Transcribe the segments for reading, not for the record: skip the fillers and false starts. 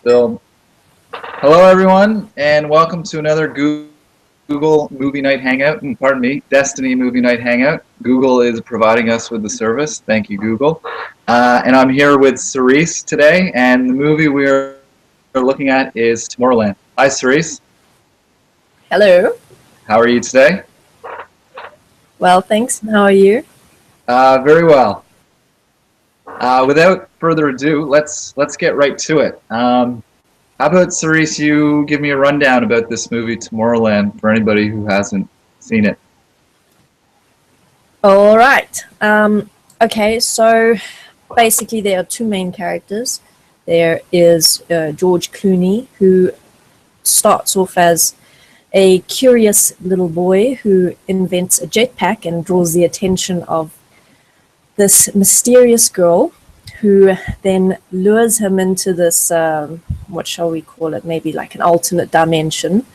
Bill. Hello, everyone, and welcome to another Google Movie Night Hangout. Pardon me, Destini Movie Night Hangout. Google is providing us with the service. Thank you, Google. And I'm here with Cerise today, and the movie we're looking at is Tomorrowland. Hi, Cerise. Hello. How are you today? Well, thanks. How are you? Very well. Without further ado, let's get right to it. How about, Cerise, you give me a rundown about this movie, Tomorrowland, for anybody who hasn't seen it? All right. Okay, so basically there are two main characters. There is George Clooney, who starts off as a curious little boy who invents a jetpack and draws the attention of this mysterious girl, who then lures him into this, what shall we call it, maybe like an alternate dimension.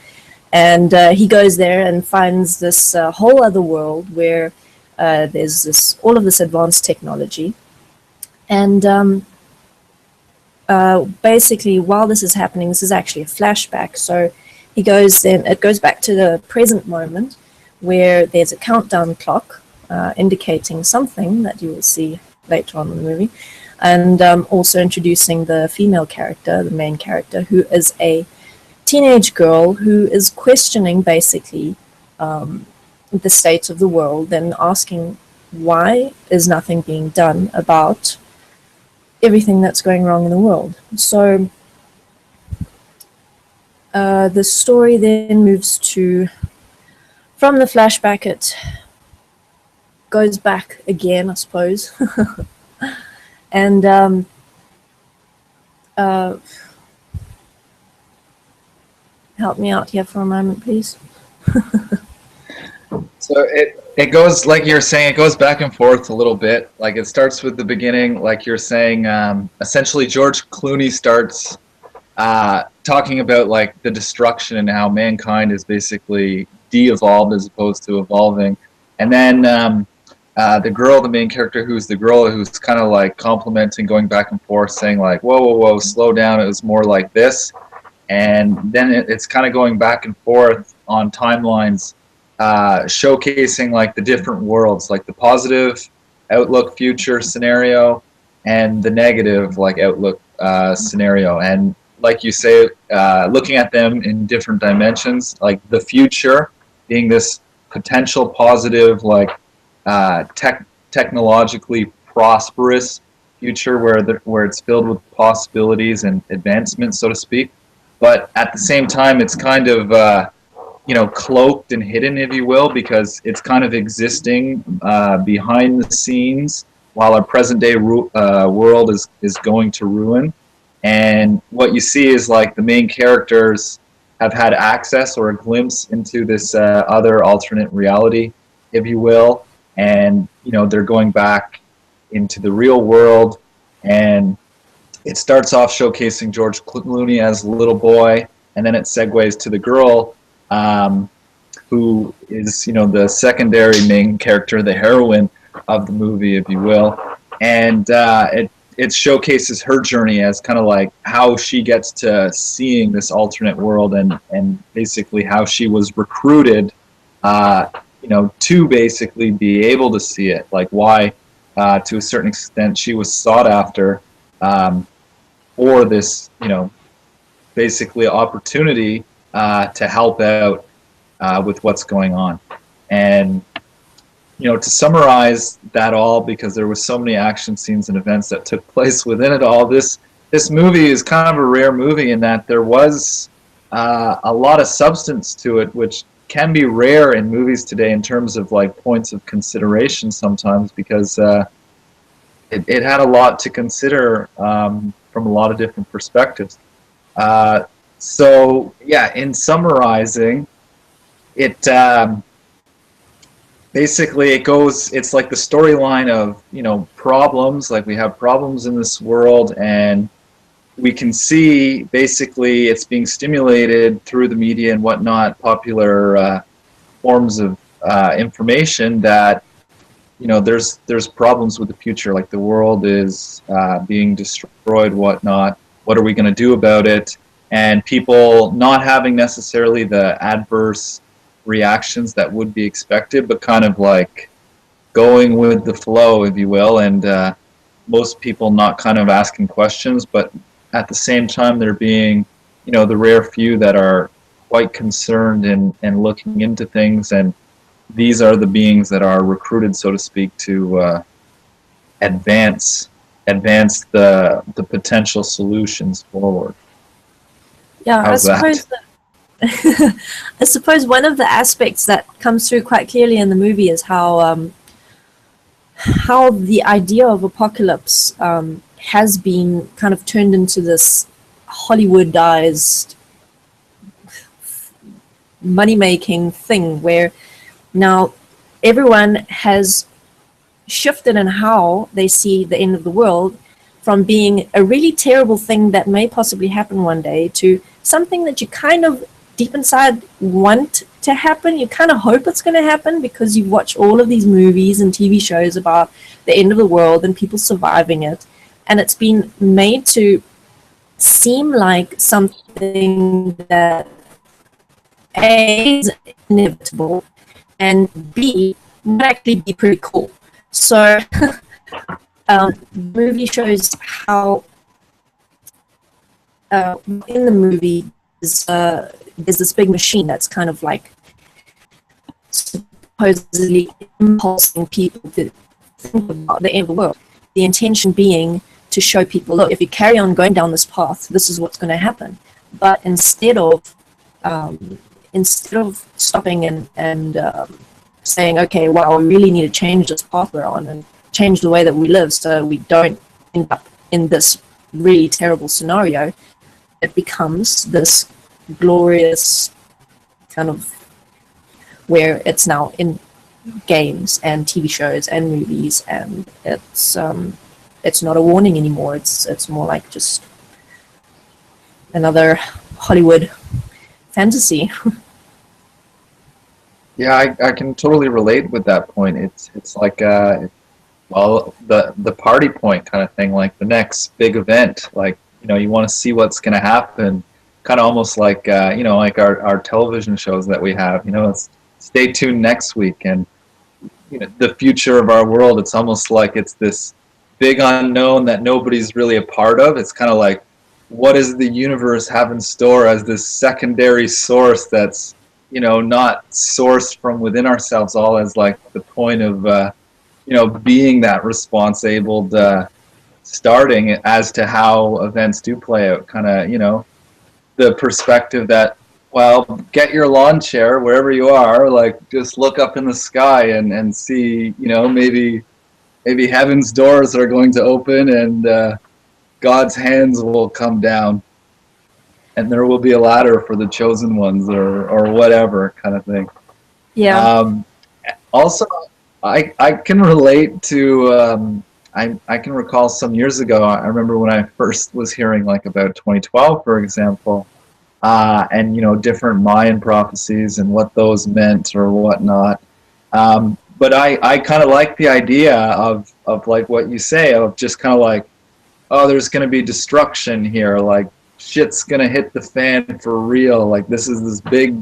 And he goes there and finds this whole other world where there's all of this advanced technology. And basically, while this is happening, this is actually a flashback. So it goes back to the present moment where there's a countdown clock indicating something that you will see later on in the movie. And also introducing the female character, the main character, who is a teenage girl who is questioning basically the state of the world and asking why is nothing being done about everything that's going wrong in the world. So the story then moves to, from the flashback, it goes back again, I suppose. And help me out here for a moment, please. So it goes, like you're saying, it goes back and forth a little bit. Like it starts with the beginning, like you're saying, essentially George Clooney starts talking about like the destruction and how mankind is basically de-evolved as opposed to evolving. And then the girl, the main character, who's the girl who's kind of like complimenting, going back and forth, saying like, whoa, whoa, whoa, slow down, it was more like this. And then it's kind of going back and forth on timelines, showcasing like the different worlds, like the positive outlook future scenario and the negative like outlook scenario. And like you say, looking at them in different dimensions, like the future being this potential positive, like technologically prosperous future where it's filled with possibilities and advancements, so to speak. But at the same time, it's kind of cloaked and hidden, if you will, because it's kind of existing behind the scenes while our present day world is going to ruin. And what you see is like the main characters have had access or a glimpse into this other alternate reality, if you will. And they're going back into the real world, and it starts off showcasing George Clooney as a little boy, and then it segues to the girl, who is the secondary main character, the heroine of the movie, if you will. And it showcases her journey as kind of like how she gets to seeing this alternate world, and basically how she was recruited to basically be able to see it, like why to a certain extent she was sought after for this basically opportunity to help out with what's going on. And to summarize that all, because there was so many action scenes and events that took place within it all, this movie is kind of a rare movie in that there was a lot of substance to it, which can be rare in movies today in terms of like points of consideration sometimes, because it had a lot to consider from a lot of different perspectives. So yeah, in summarizing it, basically it's like the storyline of problems. Like we have problems in this world, and we can see basically it's being stimulated through the media and whatnot, popular forms of information, that there's problems with the future, like the world is being destroyed, whatnot, what are we going to do about it, and people not having necessarily the adverse reactions that would be expected, but kind of like going with the flow, if you will, and most people not kind of asking questions, but at the same time there being, the rare few that are quite concerned and looking into things, and these are the beings that are recruited, so to speak, to advance the potential solutions forward. Yeah, How's I suppose that I suppose one of the aspects that comes through quite clearly in the movie is how the idea of apocalypse has been kind of turned into this Hollywoodized money-making thing, where now everyone has shifted in how they see the end of the world, from being a really terrible thing that may possibly happen one day to something that you kind of deep inside want to happen. You kind of hope it's going to happen because you've watched all of these movies and TV shows about the end of the world and people surviving it, and it's been made to seem like something that A, is inevitable, and B, might actually be pretty cool. So the movie shows how in the movie there's this big machine that's kind of like supposedly impulsing people to think about the end of the world. The intention being to show people, look, if you carry on going down this path, this is what's going to happen. But instead of stopping and saying, okay, well, we really need to change this path we're on and change the way that we live so we don't end up in this really terrible scenario, it becomes this glorious kind of where it's now in games and TV shows and movies, and it's not a warning anymore. It's more like just another Hollywood fantasy. Yeah, I can totally relate with that point. It's like the party point kind of thing, like the next big event. Like, you want to see what's going to happen, kind of almost like like our television shows that we have. It's stay tuned next week, and the future of our world. It's almost like it's this big unknown that nobody's really a part of. It's kind of like, what does the universe have in store as this secondary source that's not sourced from within ourselves, all as like the point of being that response-abled starting as to how events do play out. Kind of the perspective that, well, get your lawn chair wherever you are, like just look up in the sky and see, maybe heaven's doors are going to open and God's hands will come down and there will be a ladder for the chosen ones or whatever kind of thing. Yeah. Also, I can relate to, I can recall some years ago, I remember when I first was hearing like about 2012, for example, and different Mayan prophecies and what those meant or whatnot. But I kind of like the idea of like what you say, of just kind of like, oh, there's going to be destruction here, like shit's going to hit the fan for real, like this is this big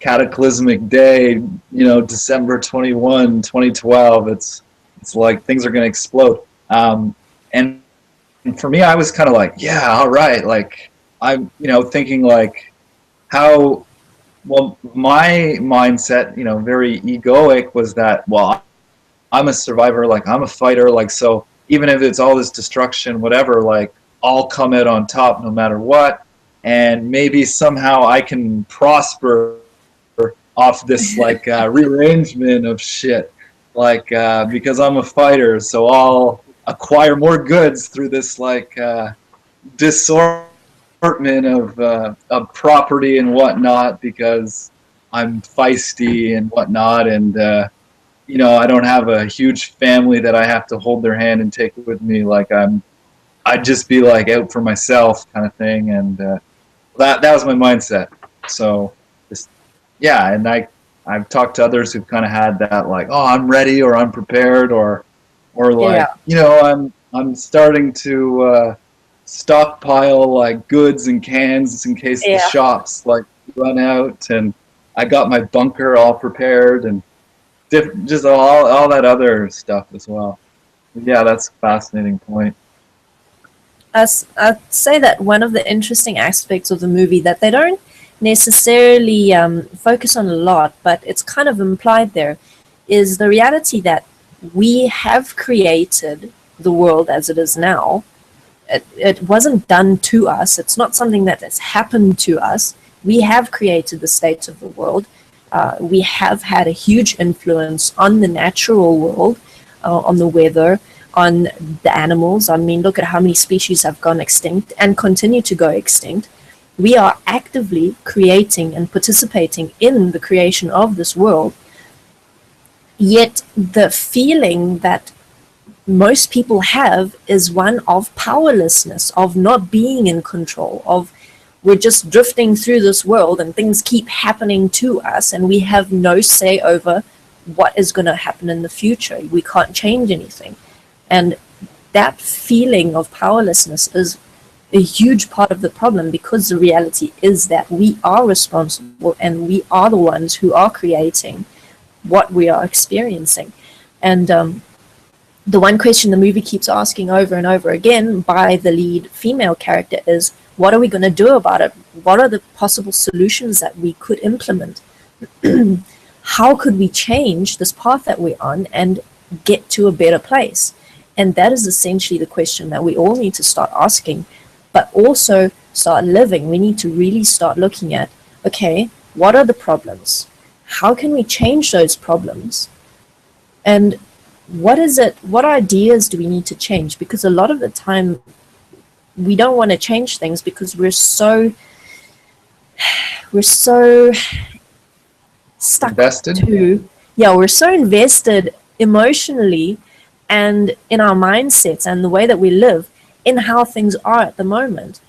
cataclysmic day, December 21, 2012, it's like things are going to explode. And for me, I was kind of like, yeah, all right, like I'm, thinking like how, well, my mindset, very egoic was that, well, I'm a survivor, like I'm a fighter, like, so even if it's all this destruction, whatever, like I'll come out on top no matter what, and maybe somehow I can prosper off this like rearrangement of shit, like because I'm a fighter, so I'll acquire more goods through this like disarmament of property and whatnot because I'm feisty and whatnot, and I don't have a huge family that I have to hold their hand and take with me. Like I'd just be like out for myself kind of thing, and that was my mindset. So just, yeah, and I've talked to others who've kind of had that like, oh, I'm ready or I'm prepared or like, I'm starting to stockpile like goods and cans in case the Yeah. shops like run out, and I got my bunker all prepared and just all that other stuff as well. Yeah, that's a fascinating point. I'd say that one of the interesting aspects of the movie that they don't necessarily focus on a lot, but it's kind of implied there, is the reality that we have created the world as it is now. It wasn't done to us. It's not something that has happened to us. We have created the state of the world. We have had a huge influence on the natural world, on the weather, on the animals. I mean, look at how many species have gone extinct and continue to go extinct. We are actively creating and participating in the creation of this world. Yet the feeling that most people have is one of powerlessness, of not being in control, of we're just drifting through this world and things keep happening to us and we have no say over what is going to happen in the future. We can't change anything. And that feeling of powerlessness is a huge part of the problem, because the reality is that we are responsible and we are the ones who are creating what we are experiencing. And the one question the movie keeps asking over and over again by the lead female character is, what are we going to do about it? What are the possible solutions that we could implement? How could we change this path that we're on and get to a better place? And that is essentially the question that we all need to start asking, but also start living. We need to really start looking at, okay, what are the problems? How can we change those problems? And what is it? What ideas do we need to change? Because a lot of the time we don't want to change things because we're so stuck Invested? we're so invested emotionally and in our mindsets and the way that we live in how things are at the moment.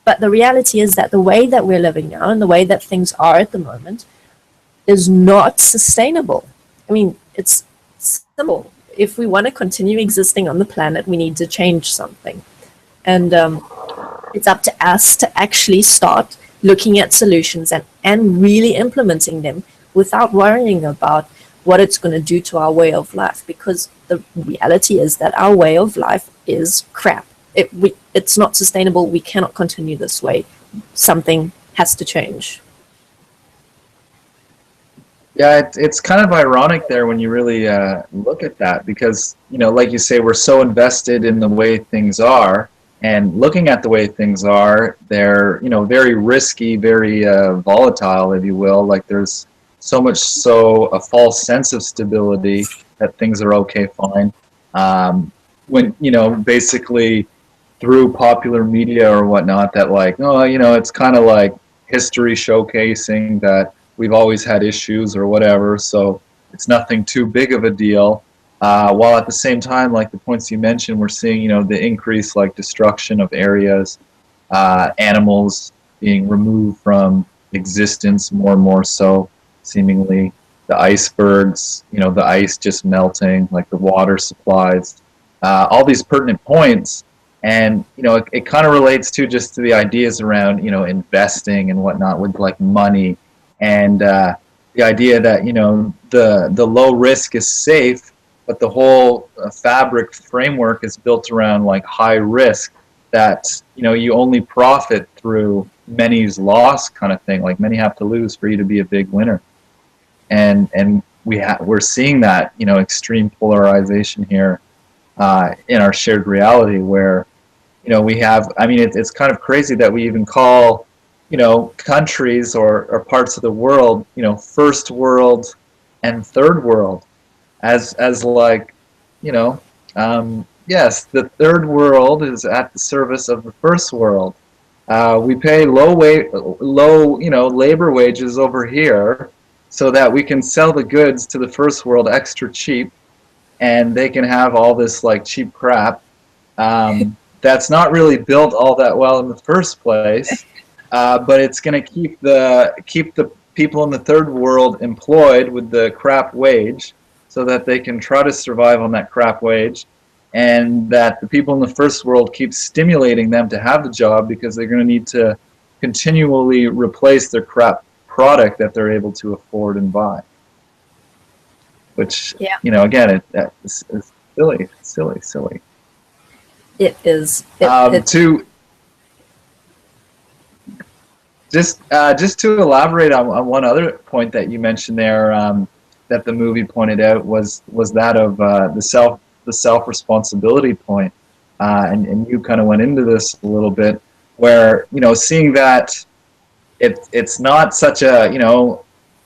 But the reality is that the way that we're living now and the way that things are at the moment is not sustainable. I mean, it's simple. If we want to continue existing on the planet, we need to change something. And it's up to us to actually start looking at solutions and really implementing them without worrying about what it's going to do to our way of life, because the reality is that our way of life is crap. It's not sustainable. We cannot continue this way. Something has to change. Yeah, it's kind of ironic there when you really look at that, because, like you say, we're so invested in the way things are, and looking at the way things are, they're, very risky, very volatile, if you will. Like, there's so much so a false sense of stability that things are okay, fine. When, basically through popular media or whatnot, that like, oh, it's kind of like history showcasing that we've always had issues or whatever, so it's nothing too big of a deal. While at the same time, like the points you mentioned, we're seeing, the increased like destruction of areas, animals being removed from existence more and more so, seemingly. The icebergs, the ice just melting, like the water supplies, all these pertinent points. And, it kind of relates to just to the ideas around, investing and whatnot with like money. And the idea that, the low risk is safe, but the whole fabric framework is built around like high risk, that, you only profit through many's loss kind of thing. Like, many have to lose for you to be a big winner. And we're seeing that, extreme polarization here in our shared reality, where, we have, I mean, it's kind of crazy that we even call, countries or parts of the world, first world and third world, as like, yes, the third world is at the service of the first world. We pay low, labor wages over here so that we can sell the goods to the first world extra cheap, and they can have all this like cheap crap that's not really built all that well in the first place. But it's going to keep the people in the third world employed with the crap wage, so that they can try to survive on that crap wage. and that the people in the first world keep stimulating them to have the job because they're going to need to continually replace their crap product that they're able to afford and buy. Which, Yeah. you know, again, it's silly. It is. To just to elaborate on one other point that you mentioned there, that the movie pointed out was that of the self responsibility point, and you kind of went into this a little bit, where, you know, seeing that it's not such a, you know,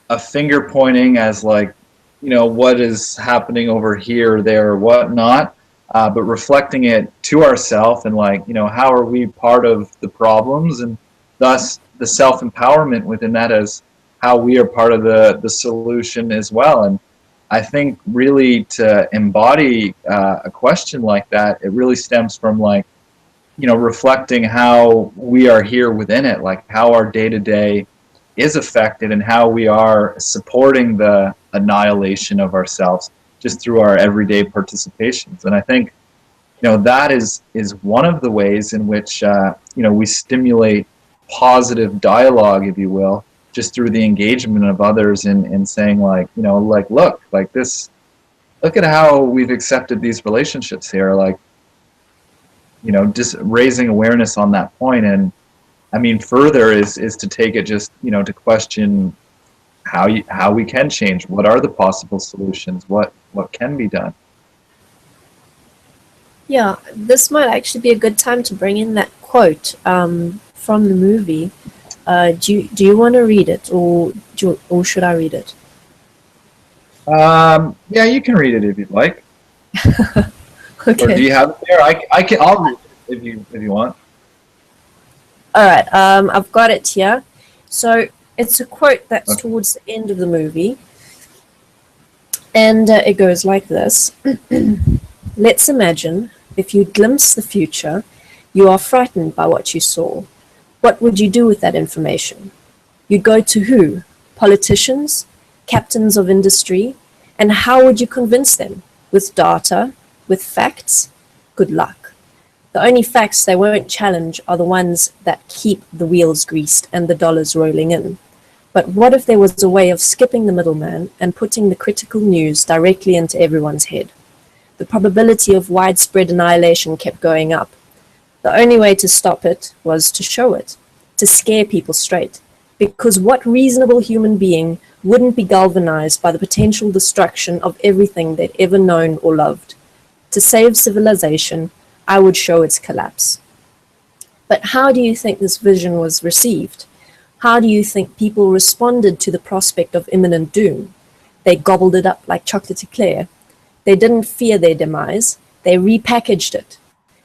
a finger pointing as like, you know, what is happening over here, there, or whatnot, but reflecting it to ourselves and like, you know, how are we part of the problems, and thus the self-empowerment within that as how we are part of the solution as well. And I think really to embody a question like that, it really stems from like, you know, reflecting how we are here within it, like how our day-to-day is affected and how we are supporting the annihilation of ourselves just through our everyday participations. And I think, you know, that is one of the ways in which, you know, we stimulate positive dialogue, if you will, just through the engagement of others in saying like, you know, like, look at how we've accepted these relationships here. Like, you know, just raising awareness on that point. And I mean, further is to take it just, you know, to question how we can change. What are the possible solutions? What can be done? Yeah, this might actually be a good time to bring in that quote from the movie. Do you want to read it, or should I read it? Yeah, you can read it if you'd like. Okay. Or do you have it there? I'll read it if you want. All right. I've got it here. So it's a quote that's Okay. towards the end of the movie, and it goes like this. Let's imagine if you glimpse the future, you are frightened by what you saw. What would you do with that information? You'd go to who? Politicians? Captains of industry? And how would you convince them? With data? With facts? Good luck. The only facts they won't challenge are the ones that keep the wheels greased and the dollars rolling in. But what if there was a way of skipping the middleman and putting the critical news directly into everyone's head? The probability of widespread annihilation kept going up. The only way to stop it was to show it, to scare people straight. Because what reasonable human being wouldn't be galvanized by the potential destruction of everything they'd ever known or loved? To save civilization, I would show its collapse. But how do you think this vision was received? How do you think people responded to the prospect of imminent doom? They gobbled it up like chocolate eclair. They didn't fear their demise. They repackaged it.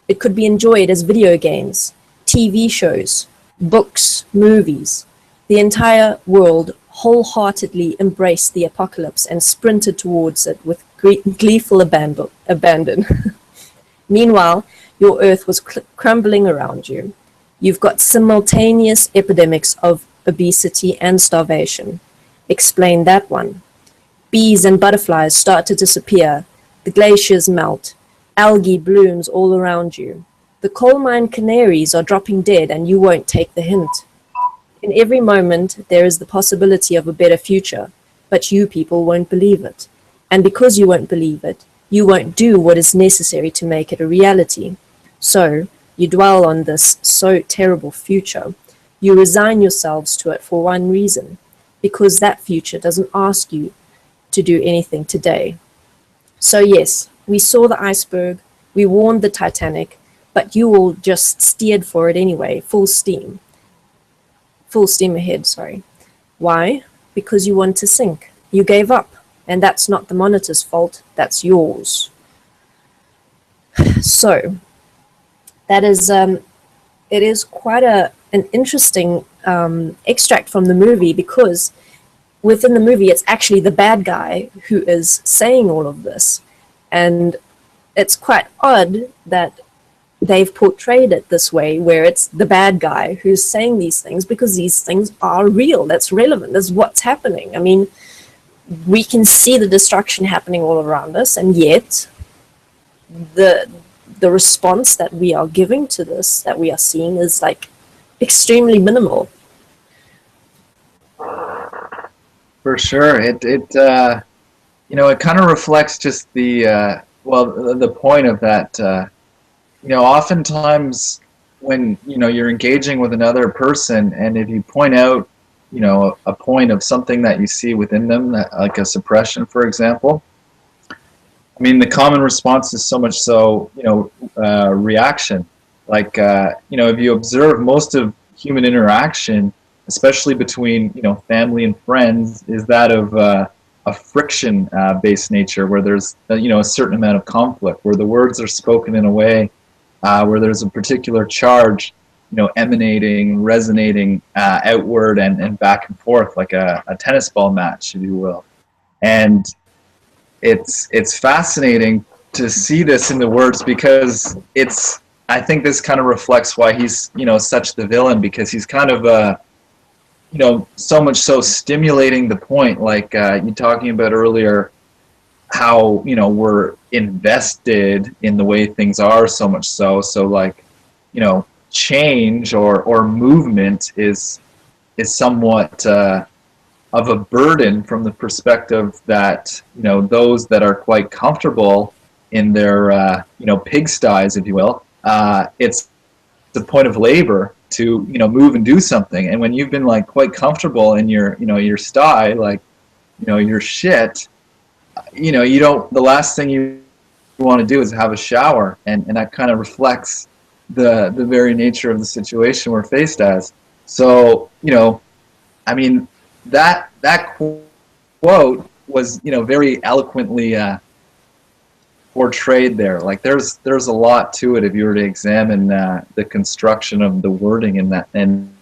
It could be enjoyed as video games, TV shows, books, movies. The entire world wholeheartedly embraced the apocalypse and sprinted towards it with gleeful abandon. Meanwhile, your earth was crumbling around you. You've got simultaneous epidemics of obesity and starvation. Explain that one. Bees and butterflies start to disappear. The glaciers melt. Algae blooms all around you. The coal mine canaries are dropping dead and you won't take the hint. In every moment, there is the possibility of a better future, but you people won't believe it. And because you won't believe it, you won't do what is necessary to make it a reality. So, you dwell on this so terrible future. You resign yourselves to it for one reason, because that future doesn't ask you to do anything today. So yes, we saw the iceberg, we warned the Titanic, but you all just steered for it anyway, full steam ahead, sorry. Why? Because you want to sink. You gave up, and that's not the monitor's fault, that's yours. So, that is, it is quite an interesting extract from the movie, because within the movie, it's actually the bad guy who is saying all of this. And it's quite odd that they've portrayed it this way, where it's the bad guy who's saying these things, because these things are real. That's relevant. That's what's happening. I mean, we can see the destruction happening all around us, and yet the the response that we are giving to this, that we are seeing, is like extremely minimal. For sure. It you know, it kind of reflects just the well, the point of that. You know, oftentimes when you're engaging with another person, and if you point out, a point of something that you see within them, like a suppression, for example. I mean, the common response is so much so, reaction. Like, if you observe most of human interaction, especially between, family and friends, is that of a friction-based nature, where there's, a certain amount of conflict, where the words are spoken in a way where there's a particular charge, emanating, resonating outward and back and forth, like a tennis ball match, if you will. And it's fascinating to see this in the words, because I think this kind of reflects why he's such the villain, because he's kind of so much so stimulating the point, like you talking about earlier, how we're invested in the way things are, so much so like change or movement is somewhat of a burden from the perspective that those that are quite comfortable in their pigsties, if you will. It's the point of labor to move and do something, and when you've been like quite comfortable in your sty, like your shit, you don't, the last thing you want to do is have a shower, and that kind of reflects the very nature of the situation we're faced as. So I mean, that quote was very eloquently portrayed there. Like there's a lot to it if you were to examine the construction of the wording in that and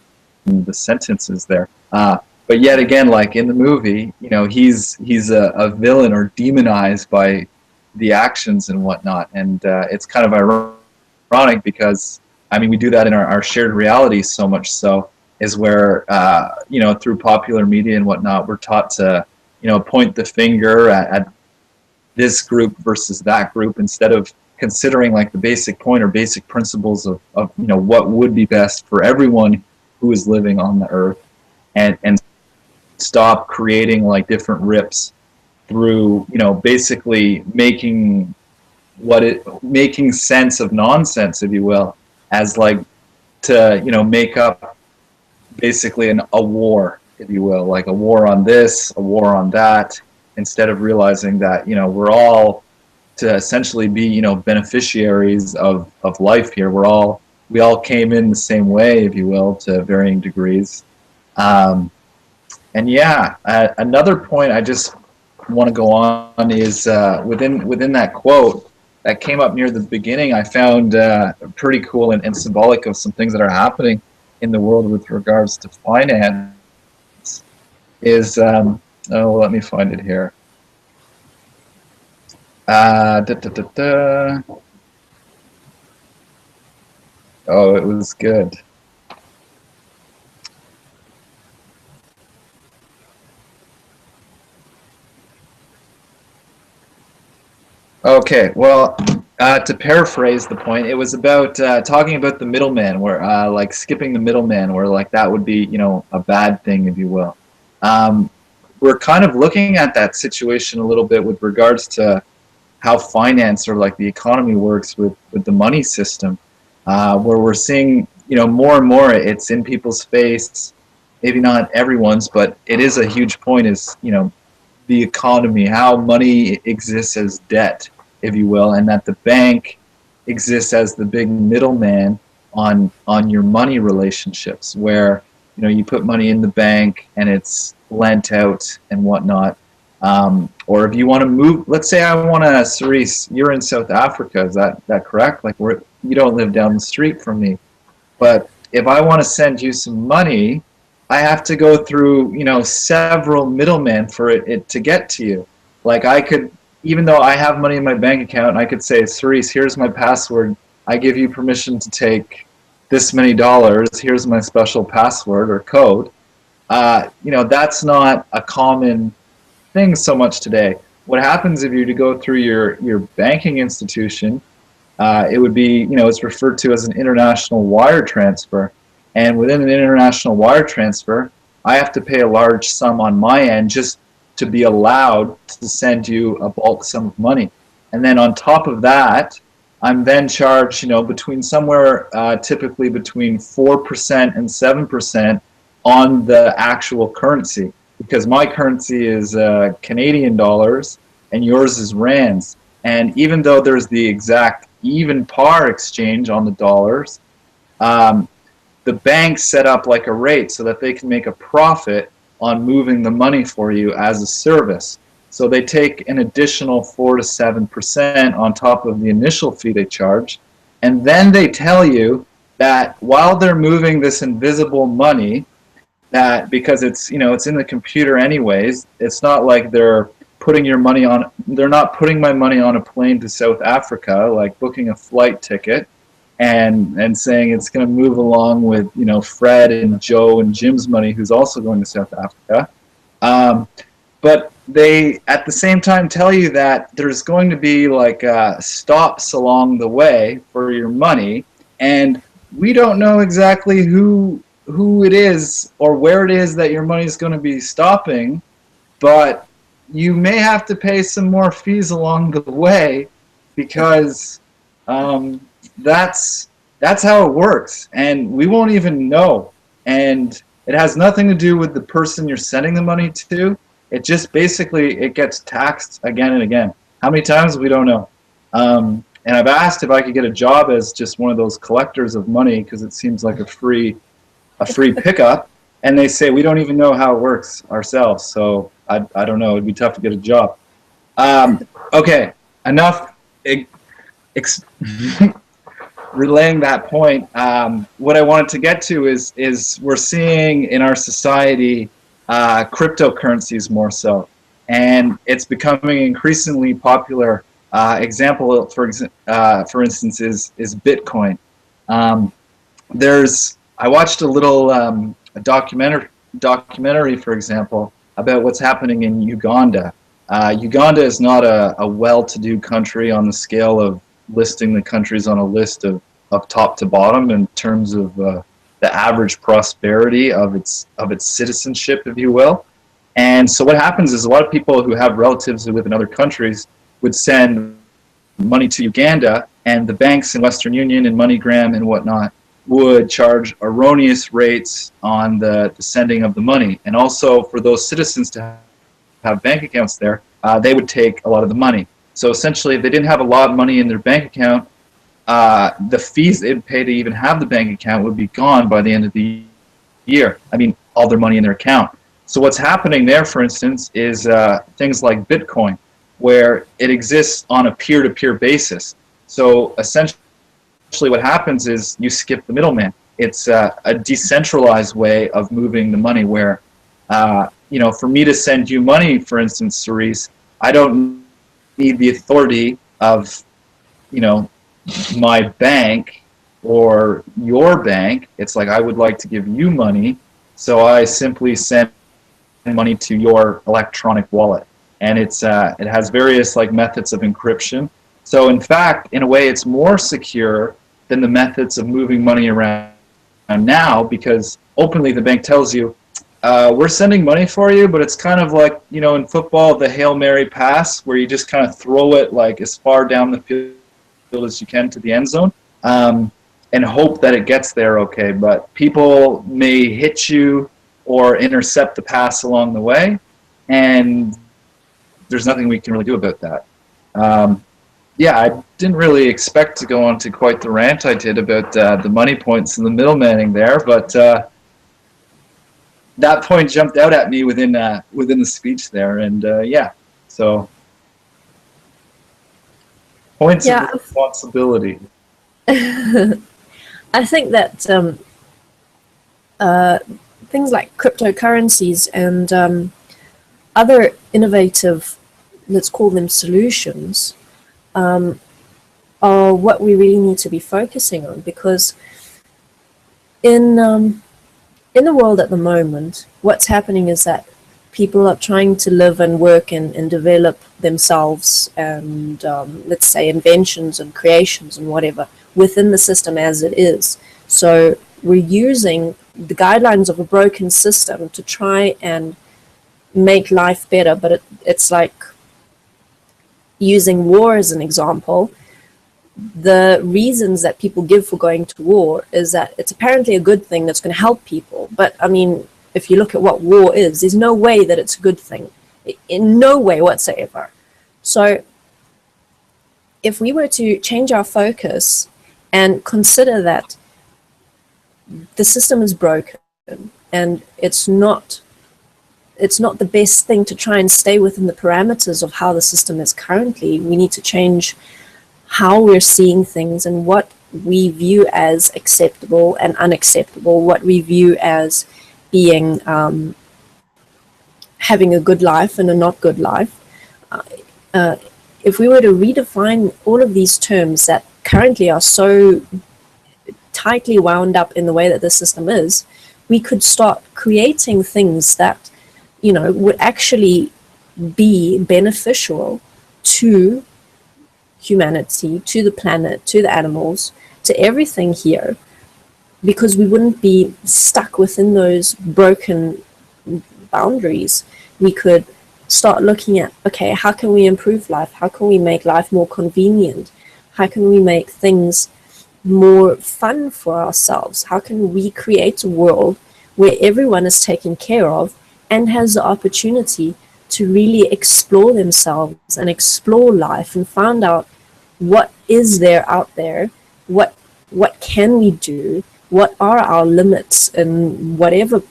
the sentences there. But yet again, like in the movie, he's a villain or demonized by the actions and whatnot, and it's kind of ironic because I mean we do that in our shared reality so much so, is where through popular media and whatnot, we're taught to point the finger at this group versus that group, instead of considering like the basic point or basic principles of what would be best for everyone who is living on the earth, and stop creating like different rips through basically making sense of nonsense, if you will, as like to make up basically a war, if you will, like a war on this, a war on that, instead of realizing that we're all to essentially be beneficiaries of life here. We all came in the same way, if you will, to varying degrees. And yeah, another point I just want to go on is within that quote that came up near the beginning, I found pretty cool and symbolic of some things that are happening in the world with regards to finance. Is let me find it here. Oh, it was good. Okay, well, to paraphrase the point, it was about talking about the middleman, where like skipping the middleman, where like that would be a bad thing, if you will. We're kind of looking at that situation a little bit with regards to how finance or like the economy works with the money system, where we're seeing more and more it's in people's face, maybe not everyone's, but it is a huge point, is the economy, how money exists as debt, if you will, and that the bank exists as the big middleman on your money relationships, where you put money in the bank and it's lent out and whatnot. Or if you want to move, let's say I want to, Cerise, you're in South Africa, is that correct? Like you don't live down the street from me, but if I want to send you some money, I have to go through several middlemen for it to get to you. Like I could, even though I have money in my bank account, I could say, Cerise, here's my password. I give you permission to take this many dollars. Here's my special password or code. That's not a common thing so much today. what happens if you were to go through your banking institution, it would be, it's referred to as an international wire transfer. And within an international wire transfer, I have to pay a large sum on my end just to be allowed to send you a bulk sum of money. And then on top of that, I'm then charged, between somewhere typically between 4% and 7% on the actual currency, because my currency is Canadian dollars and yours is rands. And even though there's the exact even par exchange on the dollars, the banks set up like a rate so that they can make a profit on moving the money for you as a service. So they take an additional 4 to 7% on top of the initial fee they charge, and then they tell you that while they're moving this invisible money, that because it's it's in the computer anyways, it's not like they're not putting my money on a plane to South Africa, like booking a flight ticket and saying it's going to move along with Fred and Joe and Jim's money, who's also going to South Africa. But they at the same time tell you that there's going to be like stops along the way for your money, and we don't know exactly who it is or where it is that your money is going to be stopping, but you may have to pay some more fees along the way, because that's how it works, and we won't even know. And it has nothing to do with the person you're sending the money to. It just basically it gets taxed again and again. How many times, we don't know. And I've asked if I could get a job as just one of those collectors of money, because it seems like a free pickup, and they say we don't even know how it works ourselves. So I don't know. It'd be tough to get a job. Okay, enough relaying that point. What I wanted to get to is we're seeing in our society cryptocurrencies more so, and it's becoming increasingly popular. Example, for instance, is Bitcoin. I watched a little a documentary, for example, about what's happening in Uganda. Uganda is not a well-to-do country on the scale of listing the countries on a list of top to bottom in terms of the average prosperity of its citizenship, if you will. And so what happens is a lot of people who have relatives who live in other countries would send money to Uganda, and the banks in Western Union and MoneyGram and whatnot would charge erroneous rates on the sending of the money. And also for those citizens to have bank accounts there, they would take a lot of the money. So essentially, if they didn't have a lot of money in their bank account, the fees they'd pay to even have the bank account would be gone by the end of the year. I mean, all their money in their account. So what's happening there, for instance, is things like Bitcoin, where it exists on a peer-to-peer basis. So essentially what happens is you skip the middleman. It's a decentralized way of moving the money where, for me to send you money, for instance, Cerise, I don't need the authority of, my bank or your bank. It's like I would like to give you money, so I simply send money to your electronic wallet. And it has various methods of encryption. So in fact, in a way, it's more secure than the methods of moving money around now, because openly the bank tells you, we're sending money for you, but it's kind of like, in football, the Hail Mary pass, where you just kind of throw it as far down the field as you can to the end zone, and hope that it gets there okay. But people may hit you or intercept the pass along the way, and there's nothing we can really do about that. I didn't really expect to go on to quite the rant I did about the money points and the middlemaning there, but that point jumped out at me within the speech there, and so points of responsibility. I think that things like cryptocurrencies and other innovative, let's call them solutions, are what we really need to be focusing on, because in the world at the moment, what's happening is that people are trying to live and work and develop themselves and, let's say, inventions and creations and whatever within the system as it is. So we're using the guidelines of a broken system to try and make life better, but it's like using war as an example. The reasons that people give for going to war is that it's apparently a good thing that's going to help people. But I mean, if you look at what war is, there's no way that it's a good thing. In no way whatsoever. So if we were to change our focus and consider that the system is broken and it's not the best thing to try and stay within the parameters of how the system is currently, we need to change how we're seeing things and what we view as acceptable and unacceptable, what we view as being having a good life and a not good life. If we were to redefine all of these terms that currently are so tightly wound up in the way that the system is, we could start creating things that, you know, would actually be beneficial to humanity, to the planet, to the animals, to everything here, because we wouldn't be stuck within those broken boundaries. We could start looking at, okay, how can we improve life? How can we make life more convenient? How can we make things more fun for ourselves? How can we create a world where everyone is taken care of and has the opportunity to really explore themselves and explore life and find out what is there out there, what can we do, what are our limits, and wherever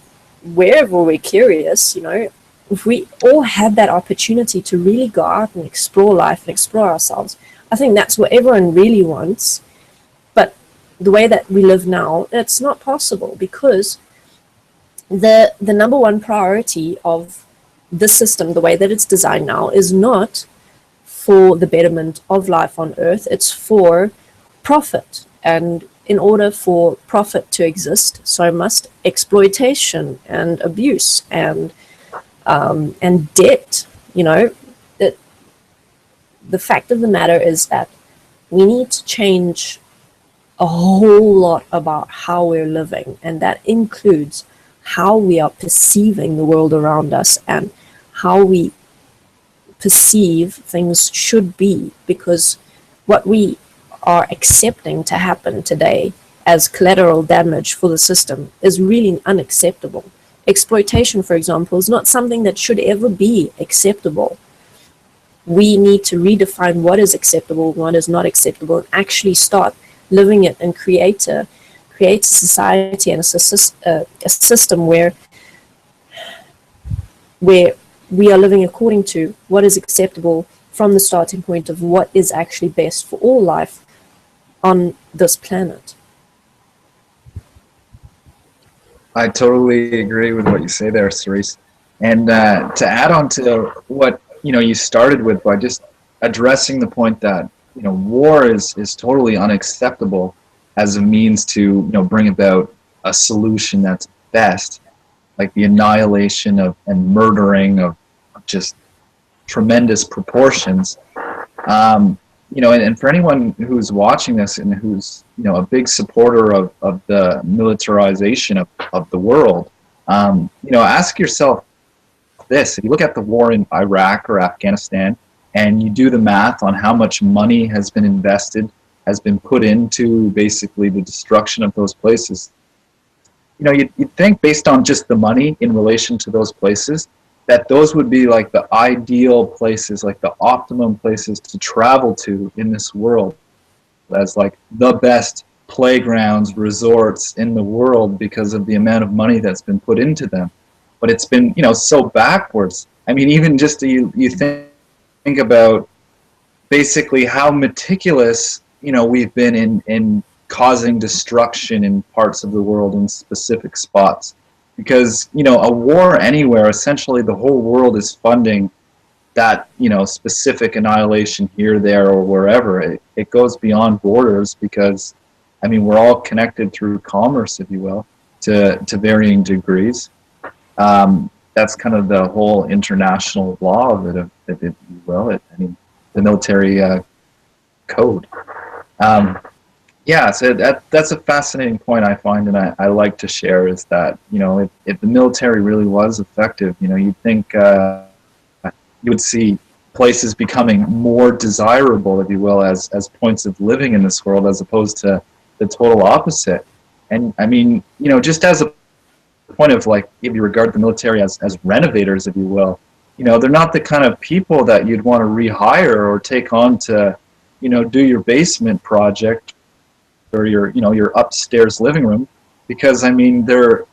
we're curious, you know, if we all had that opportunity to really go out and explore life and explore ourselves, I think that's what everyone really wants. But the way that we live now, it's not possible, because the number one priority of the system, the way that it's designed now, is not for the betterment of life on Earth. It's for profit. And in order for profit to exist, so must exploitation and abuse and debt. You know, that the fact of the matter is that we need to change a whole lot about how we're living, and that includes how we are perceiving the world around us and how we perceive things should be, because what we are accepting to happen today as collateral damage for the system is really unacceptable. Exploitation, for example, is not something that should ever be acceptable. We need to redefine what is acceptable, what is not acceptable, and actually start living it and create a society and a system where we are living according to what is acceptable from the starting point of what is actually best for all life on this planet. I totally agree with what you say there, Cerise. And to add on to what you started with by just addressing the point that war is totally unacceptable as a means to bring about a solution that's best, like the annihilation of and murdering of just tremendous proportions. And for anyone who's watching this and who's a big supporter of the militarization of the world, ask yourself this: if you look at the war in Iraq or Afghanistan and you do the math on how much money has been invested, has been put into basically the destruction of those places, you'd think, based on just the money in relation to those places, that those would be like the ideal places, like the optimum places to travel to in this world, as like the best playgrounds, resorts in the world, because of the amount of money that's been put into them. But it's been, so backwards. I mean, even just you think about basically how meticulous, we've been in causing destruction in parts of the world in specific spots. Because, a war anywhere, essentially the whole world is funding that, specific annihilation here, there, or wherever. It goes beyond borders, because, we're all connected through commerce, if you will, to varying degrees. that's kind of the whole international law of it, if you will. I mean, the military code. Yeah, so that's a fascinating point I find, and I like to share, is that, you know, if the military really was effective, you know, you'd think you would see places becoming more desirable, if you will, as points of living in this world, as opposed to the total opposite. And I mean, you know, just as a point of, like, if you regard the military as renovators, if you will, you know, they're not the kind of people that you'd want to rehire or take on to, you know, do your basement project or your upstairs living room, because I mean they're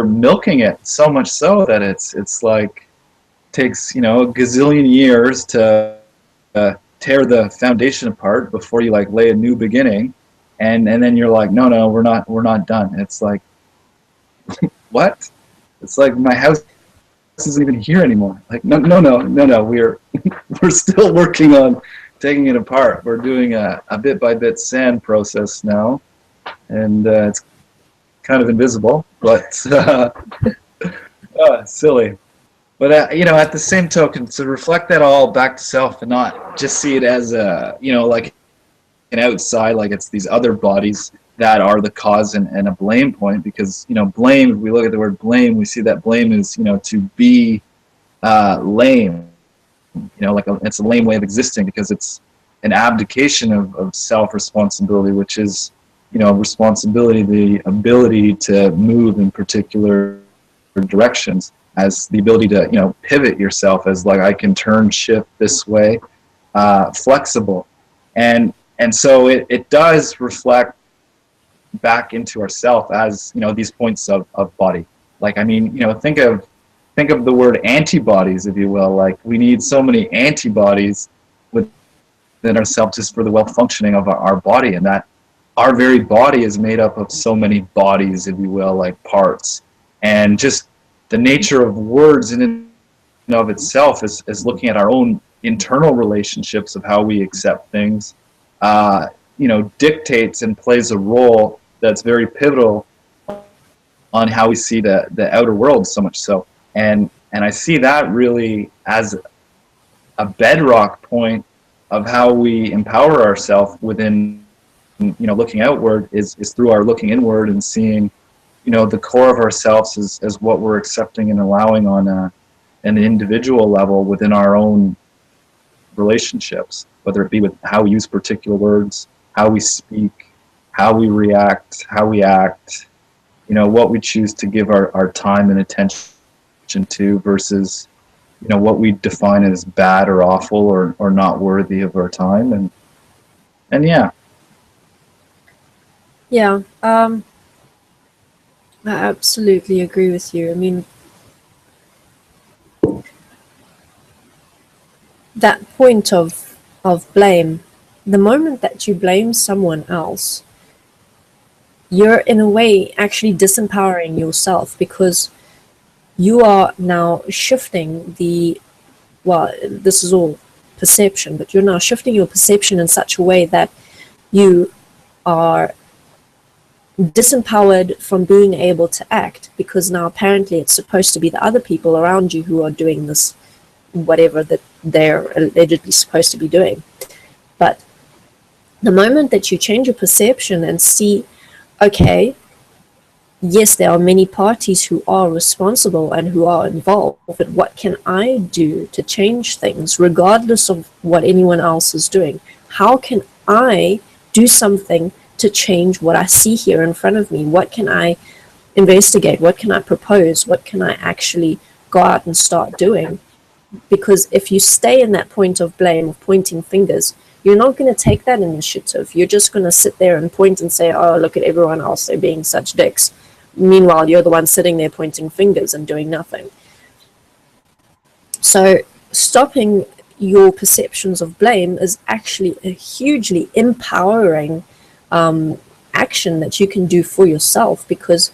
milking it so much so that it's like takes, you know, a gazillion years to tear the foundation apart before you like lay a new beginning, and then you're like, no, we're not done. It's like, what? It's like, my house isn't even here anymore. Like, no, we're we're still working on taking it apart. We're doing a bit by bit sand process now, and it's kind of invisible, but silly. But you know, at the same token, to reflect that all back to self and not just see it as a, you know, like an outside, like it's these other bodies that are the cause and a blame point. Because, you know, blame, if we look at the word blame, we see that blame is, you know, to be lame. You know, like it's a lame way of existing, because it's an abdication of self-responsibility, which is, you know, responsibility, the ability to move in particular directions, as the ability to, you know, pivot yourself, as like, I can turn, shift this way, flexible. And so it does reflect back into ourself as, you know, these points of body. Like, I mean, you know, think of the word antibodies, if you will. Like, we need so many antibodies within ourselves just for the well functioning of our body, and that our very body is made up of so many bodies, if you will, like parts. And just the nature of words in and of itself is looking at our own internal relationships of how we accept things, you know, dictates and plays a role that's very pivotal on how we see the outer world, so much so. And I see that really as a bedrock point of how we empower ourselves within, you know, looking outward is through our looking inward and seeing, you know, the core of ourselves as what we're accepting and allowing on an individual level within our own relationships, whether it be with how we use particular words, how we speak, how we react, how we act, you know, what we choose to give our time and attention to versus, you know, what we define as bad or awful or not worthy of our time. And yeah. Yeah, I absolutely agree with you. I mean, that point of blame, the moment that you blame someone else, you're in a way actually disempowering yourself, because you are now shifting this is all perception, but you're now shifting your perception in such a way that you are disempowered from being able to act, because now apparently it's supposed to be the other people around you who are doing this, whatever that they're allegedly supposed to be doing. But the moment that you change your perception and see, okay, yes, there are many parties who are responsible and who are involved, but what can I do to change things regardless of what anyone else is doing? How can I do something to change what I see here in front of me? What can I investigate? What can I propose? What can I actually go out and start doing? Because if you stay in that point of blame, of pointing fingers, you're not going to take that initiative. You're just going to sit there and point and say, oh, look at everyone else, they're being such dicks. Meanwhile, you're the one sitting there pointing fingers and doing nothing. So stopping your perceptions of blame is actually a hugely empowering action that you can do for yourself, because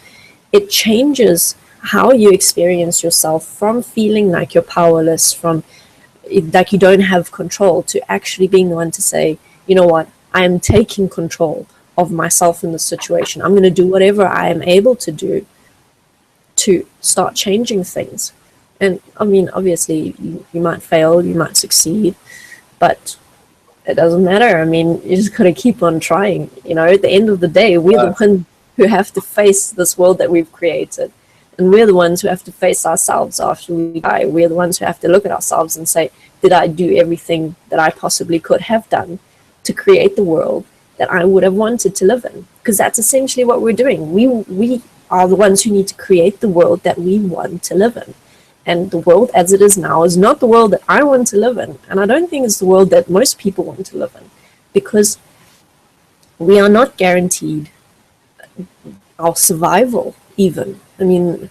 it changes how you experience yourself from feeling like you're powerless, from like you don't have control, to actually being the one to say, you know what, I am taking control of myself in this situation. I'm going to do whatever I am able to do to start changing things. And I mean, obviously, you might fail, you might succeed, but it doesn't matter. I mean, you just gotta keep on trying. You know, at the end of the day, we're the ones who have to face this world that we've created. And we're the ones who have to face ourselves after we die. We're the ones who have to look at ourselves and say, did I do everything that I possibly could have done to create the world that I would have wanted to live in? Because that's essentially what we're doing. We are the ones who need to create the world that we want to live in. And the world as it is now is not the world that I want to live in. And I don't think it's the world that most people want to live in. Because we are not guaranteed our survival, even. I mean,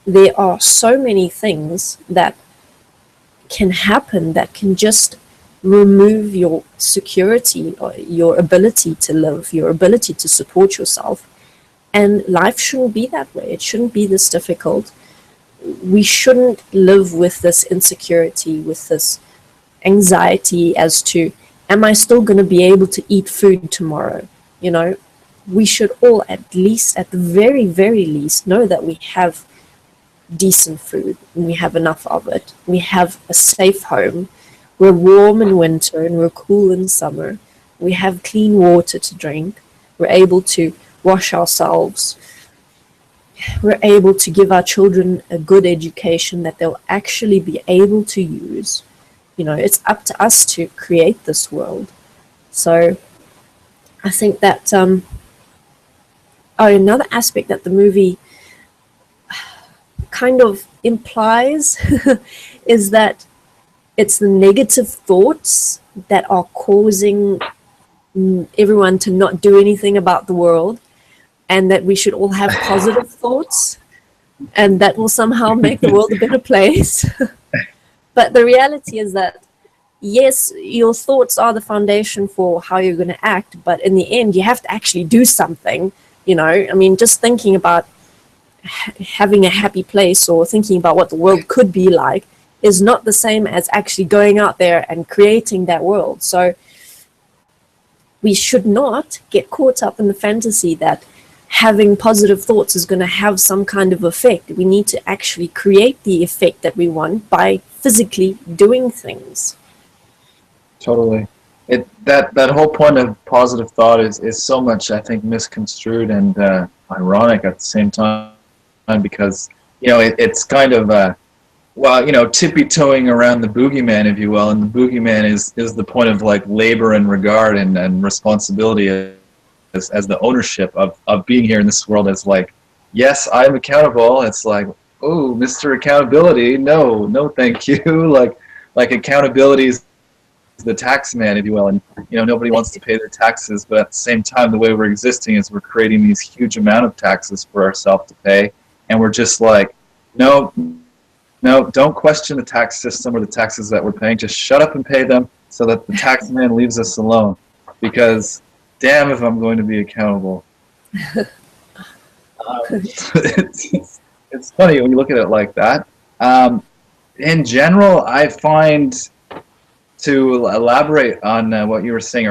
there are so many things that can happen that can just remove your security or your ability to live, your ability to support yourself. And life shouldn't be that way. It shouldn't be this difficult. We shouldn't live with this insecurity, with this anxiety as to, am I still going to be able to eat food tomorrow? You know, we should all at least, at the very, very least, know that we have decent food and we have enough of it. We have a safe home. We're warm in winter and we're cool in summer. We have clean water to drink. We're able to wash ourselves. We're able to give our children a good education that they'll actually be able to use. You know, it's up to us to create this world. So I think that another aspect that the movie kind of implies is that it's the negative thoughts that are causing everyone to not do anything about the world, and that we should all have positive thoughts, and that will somehow make the world a better place. But the reality is that, yes, your thoughts are the foundation for how you're going to act, but in the end, you have to actually do something, you know? I mean, just thinking about having a happy place or thinking about what the world could be like is not the same as actually going out there and creating that world. So we should not get caught up in the fantasy that having positive thoughts is going to have some kind of effect. We need to actually create the effect that we want by physically doing things. Totally. That whole point of positive thought is so much, I think, misconstrued and ironic at the same time, because, you know, it's kind of well, you know, tippy-toeing around the boogeyman, if you will, and the boogeyman is the point of, like, labor and regard and responsibility as the ownership of being here in this world. As like, yes, I'm accountable. It's like, oh, Mr. Accountability, no, thank you. like accountability is the tax man, if you will, and, you know, nobody wants to pay their taxes, but at the same time, the way we're existing is we're creating these huge amount of taxes for ourselves to pay, and we're just like, no, don't question the tax system or the taxes that we're paying. Just shut up and pay them so that the tax man leaves us alone. Because damn if I'm going to be accountable. It's funny when you look at it like that. In general, I find, to elaborate on what you were saying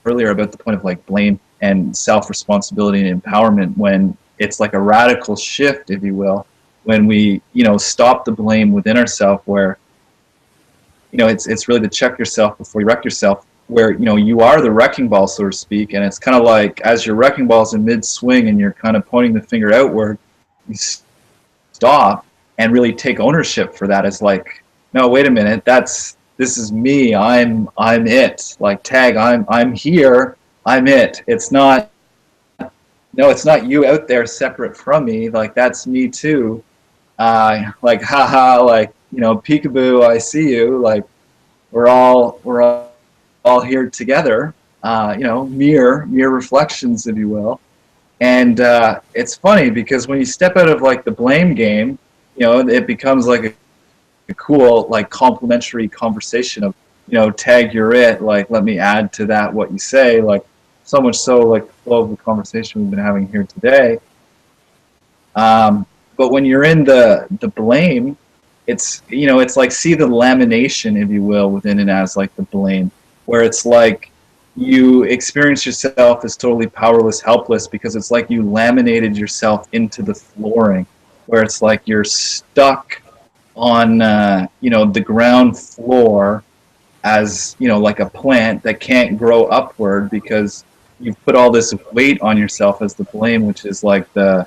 earlier about the point of, like, blame and self-responsibility and empowerment, when it's like a radical shift, if you will, when we, you know, stop the blame within ourselves, where, you know, it's really to check yourself before you wreck yourself, where, you know, you are the wrecking ball, so to speak, and it's kind of like, as your wrecking ball's in mid-swing and you're kind of pointing the finger outward, you stop and really take ownership for that. It's like, no, wait a minute, this is me, I'm it, like, tag, I'm here, I'm it. It's not you out there separate from me, like, that's me too. Like, haha, like, you know, peekaboo, I see you, like, we're all here together, you know, mirror reflections, if you will. And it's funny because when you step out of, like, the blame game, you know, it becomes like a cool, like, complimentary conversation of, you know, tag, you're it, like, let me add to that what you say, like, so much so, like, the flow of the conversation we've been having here today. But when you're in the blame, it's, you know, it's like, see the lamination, if you will, within it as, like, the blame, where it's like you experience yourself as totally powerless, helpless, because it's like you laminated yourself into the flooring, where it's like you're stuck on the ground floor as like a plant that can't grow upward because you've put all this weight on yourself as the blame, which is like the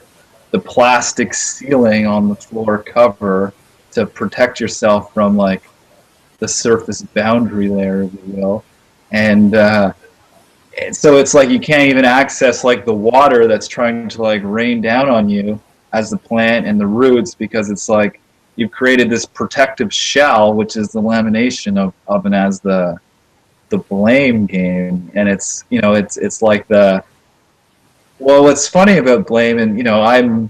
plastic ceiling on the floor cover to protect yourself from like the surface boundary layer, if you will. And so it's like you can't even access like the water that's trying to like rain down on you as the plant and the roots, because it's like you've created this protective shell, which is the lamination of and as the blame game. And it's like what's funny about blame, and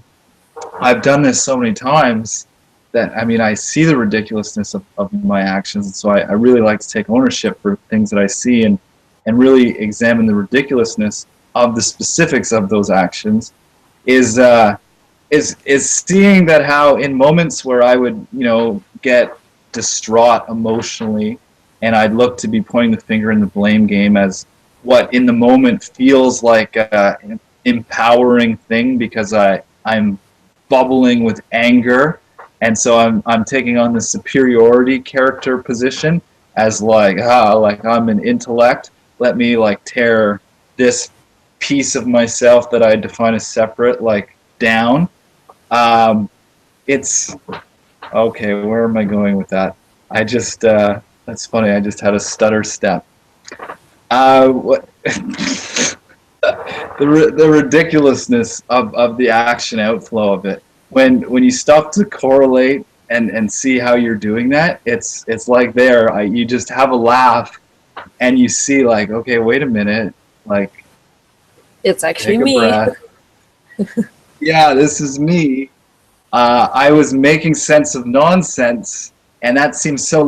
I've done this so many times that I see the ridiculousness of my actions, and so I really like to take ownership for things that I see and really examine the ridiculousness of the specifics of those actions. Is seeing that how in moments where I would get distraught emotionally, and I'd look to be pointing the finger in the blame game as what in the moment feels like an empowering thing because I'm bubbling with anger, and so I'm taking on the superiority character position as like I'm an intellect. Let me like tear this piece of myself that I define as separate like down. It's okay. Where am I going with that? I just that's funny. I just had a stutter step. What? The ridiculousness of the action outflow of it. When you stop to correlate and see how you're doing that, it's like you just have a laugh and you see like, okay, wait a minute, like It's actually me. Yeah, this is me. I was making sense of nonsense, and that seems so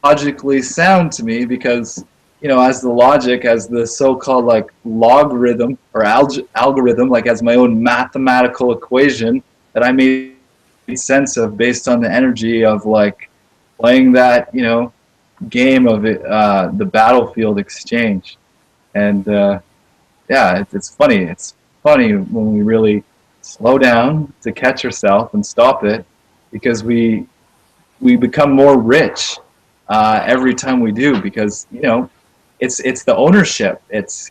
logically sound to me because as the so-called like logarithm or algorithm, like as my own mathematical equation that I made sense of based on the energy of like playing that game of it, the battlefield exchange. And it's funny. It's funny when we really slow down to catch ourselves and stop it, because we become more rich every time we do, because it's the ownership.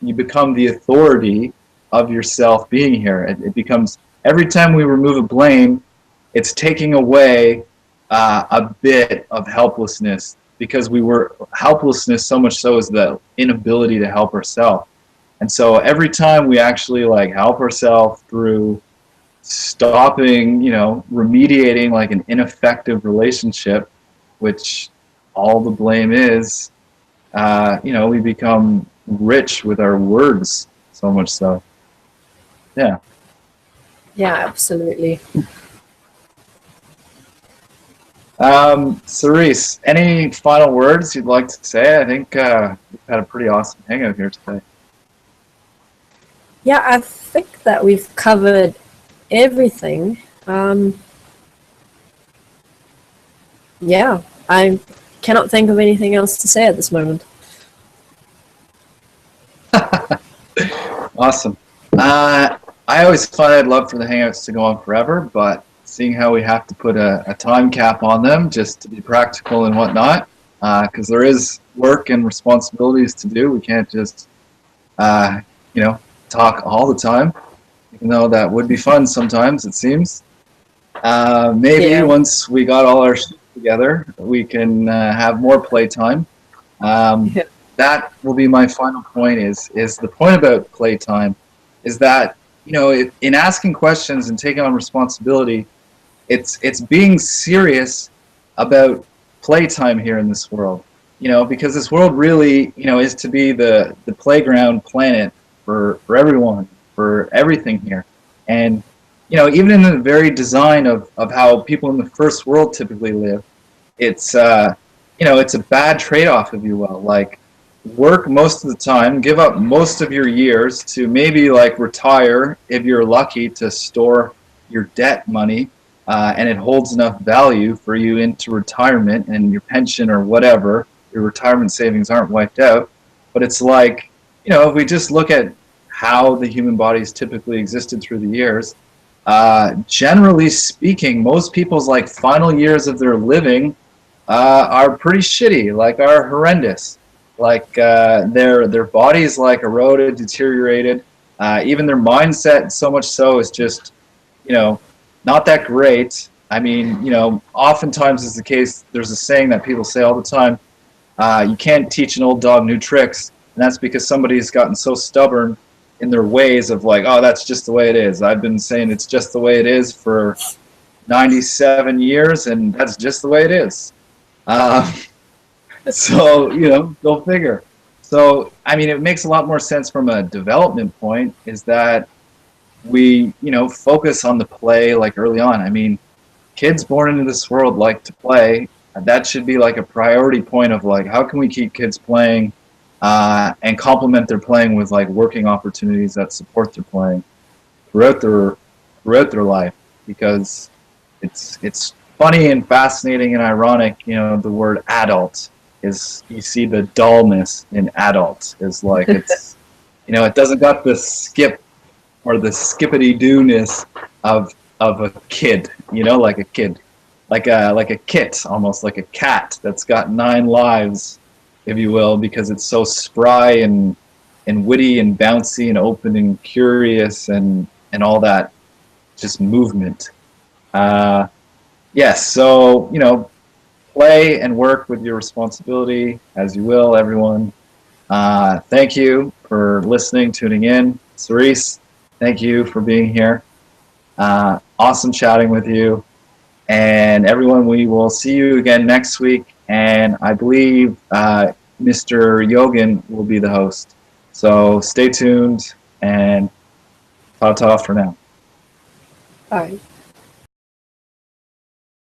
You become the authority of yourself being here. It becomes, every time we remove a blame, it's taking away a bit of helplessness, because helplessness so much so is the inability to help ourselves. And so every time we actually like help ourselves through stopping, remediating like an ineffective relationship, which all the blame is, we become rich with our words, so much so. Yeah. Yeah, absolutely. Cerise, any final words you'd like to say? I think we've had a pretty awesome hangout here today. Yeah, I think that we've covered everything. Yeah, I cannot think of anything else to say at this moment. Awesome. I always thought I'd love for the Hangouts to go on forever, but seeing how we have to put a time cap on them just to be practical and whatnot, because there is work and responsibilities to do. We can't just, talk all the time, even though that would be fun sometimes, it seems. Maybe once we got all our shit together, we can have more playtime. That will be my final point. Is the point about playtime is that in asking questions and taking on responsibility, it's being serious about playtime here in this world. Because this world really is to be the playground planet for everyone, for everything here. And even in the very design of how people in the first world typically live, it's it's a bad trade-off, if you will. Like, work most of the time, give up most of your years to maybe like retire if you're lucky to store your debt money, and it holds enough value for you into retirement, and your pension or whatever, your retirement savings aren't wiped out. But it's like, if we just look at how the human body's typically existed through the years, Generally speaking, most people's like final years of their living are pretty shitty, like are horrendous. Like their bodies like eroded, deteriorated. Even their mindset, so much so, is just you know not that great. I mean, oftentimes is the case. There's a saying that people say all the time: you can't teach an old dog new tricks, and that's because somebody's gotten so stubborn in their ways of like, oh, that's just the way it is. I've been saying it's just the way it is for 97 years, and that's just the way it is. Uh, so, go figure. So, I mean, it makes a lot more sense from a development point is that we, focus on the play like early on. I mean, kids born into this world like to play. That should be like a priority point of like, how can we keep kids playing and complement their playing with like working opportunities that support their playing throughout their life, because it's funny and fascinating and ironic. The word adult is, you see the dullness in adult is like it's it doesn't got the skip or the skippity doo-ness of a kid, like a kid, like a kit, almost like a cat that's got 9 lives, if you will, because it's so spry and witty and bouncy and open and curious and all that, just movement. Yes, so play and work with your responsibility as you will, everyone. Thank you for listening, tuning in. Cerise, thank you for being here. Awesome chatting with you. And everyone, we will see you again next week. And I believe Mr. Yogan will be the host. So stay tuned and ta-ta for now. All right.